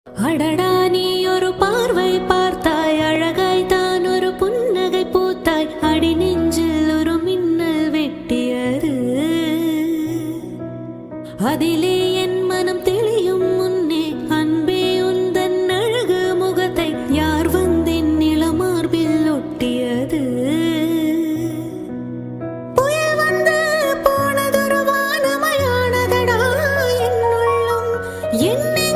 அடடா நீ ஒரு பார்வை பார்த்தாய், அழகாய் தான் ஒரு புன்னகை பூத்தாய், அடி நெஞ்சில் ஒரு மின்னல் வெட்டியது. அதிலே என் மனம் தெளியும் முன்னே அன்பே உந்தன் அழகு முகத்தை யார் வந்தென் நிலமார்பில் ஒட்டியது. புயல் வந்து போனதொரு வானமயானதடா என் உள்ளம் என்னை